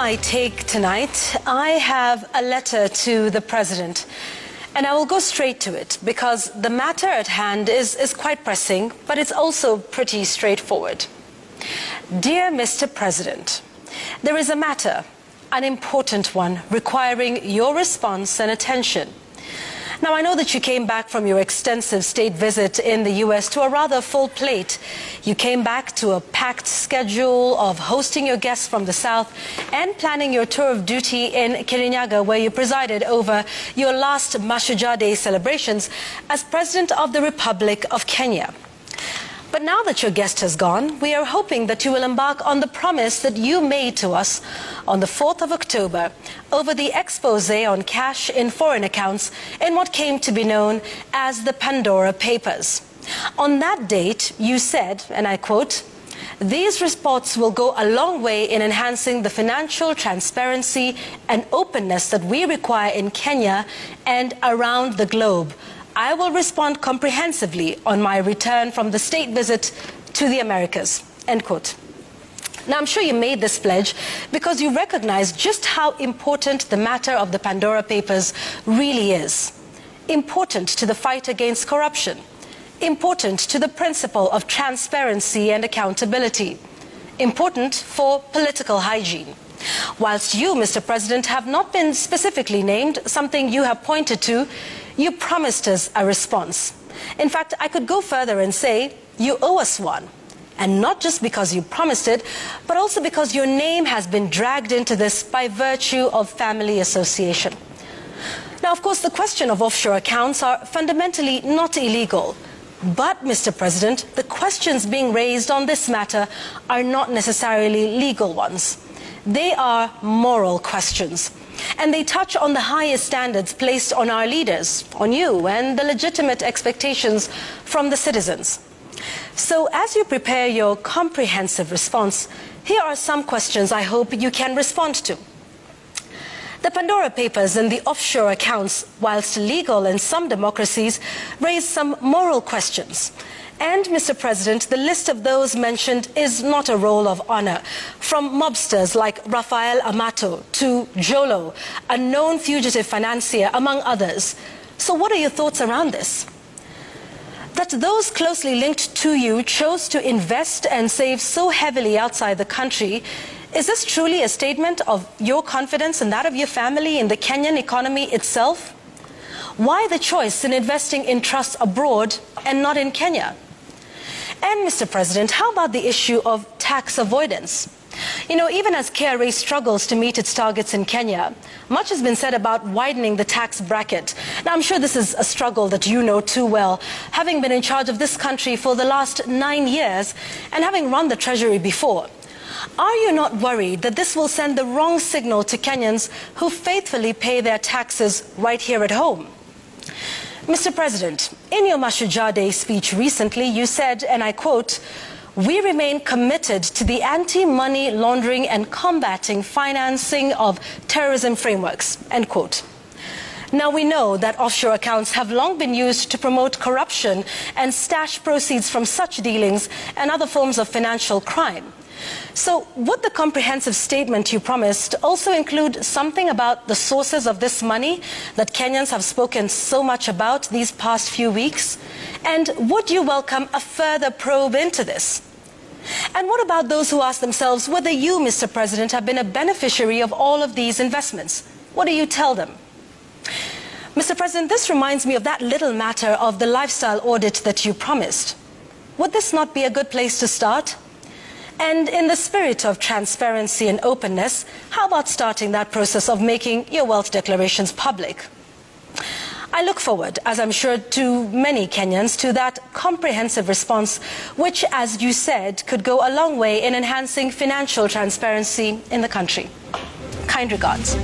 my take tonight, I have a letter to the President. And I will go straight to it because the matter at hand is quite pressing, but it's also pretty straightforward. Dear Mr. President, there is a matter, an important one, requiring your response and attention. Now, I know that you came back from your extensive state visit in the U.S. to a rather full plate. You came back to a packed schedule of hosting your guests from the South and planning your tour of duty in Kirinyaga, where you presided over your last Mashujaa Day celebrations as President of the Republic of Kenya. But now that your guest has gone, we are hoping that you will embark on the promise that you made to us on the 4th of October over the expose on cash in foreign accounts in what came to be known as the Pandora Papers. On that date, you said, and I quote, "These reports will go a long way in enhancing the financial transparency and openness that we require in Kenya and around the globe. I will respond comprehensively on my return from the state visit to the Americas," end quote. Now, I'm sure you made this pledge because you recognize just how important the matter of the Pandora Papers really is. Important to the fight against corruption. Important to the principle of transparency and accountability. Important for political hygiene. Whilst you, Mr. President, have not been specifically named, something you have pointed to, you promised us a response. In fact, I could go further and say you owe us one. And not just because you promised it, but also because your name has been dragged into this by virtue of family association. Now, of course, the question of offshore accounts are fundamentally not illegal. But, Mr. President, the questions being raised on this matter are not necessarily legal ones. They are moral questions. And they touch on the highest standards placed on our leaders, on you, and the legitimate expectations from the citizens. So as you prepare your comprehensive response, here are some questions I hope you can respond to. The Pandora Papers and the offshore accounts, whilst legal in some democracies, raise some moral questions. And, Mr. President, the list of those mentioned is not a roll of honor. From mobsters like Rafael Amato to Jolo, a known fugitive financier, among others. So what are your thoughts around this? That those closely linked to you chose to invest and save so heavily outside the country, is this truly a statement of your confidence and that of your family in the Kenyan economy itself? Why the choice in investing in trusts abroad and not in Kenya? And, Mr. President, how about the issue of tax avoidance? You know, even as KRA struggles to meet its targets in Kenya, much has been said about widening the tax bracket. Now, I'm sure this is a struggle that you know too well, having been in charge of this country for the last 9 years and having run the Treasury before. Are you not worried that this will send the wrong signal to Kenyans who faithfully pay their taxes right here at home? Mr. President, in your Mashujaa Day speech recently, you said, and I quote, "We remain committed to the anti-money laundering and combating financing of terrorism frameworks," end quote. Now, we know that offshore accounts have long been used to promote corruption and stash proceeds from such dealings and other forms of financial crime. So would the comprehensive statement you promised also include something about the sources of this money that Kenyans have spoken so much about these past few weeks? And would you welcome a further probe into this? And what about those who ask themselves whether you, Mr. President, have been a beneficiary of all of these investments? What do you tell them? Mr. President, this reminds me of that little matter of the lifestyle audit that you promised. Would this not be a good place to start? And in the spirit of transparency and openness, how about starting that process of making your wealth declarations public? I look forward, as I'm sure to many Kenyans, to that comprehensive response, which, as you said, could go a long way in enhancing financial transparency in the country. Kind regards.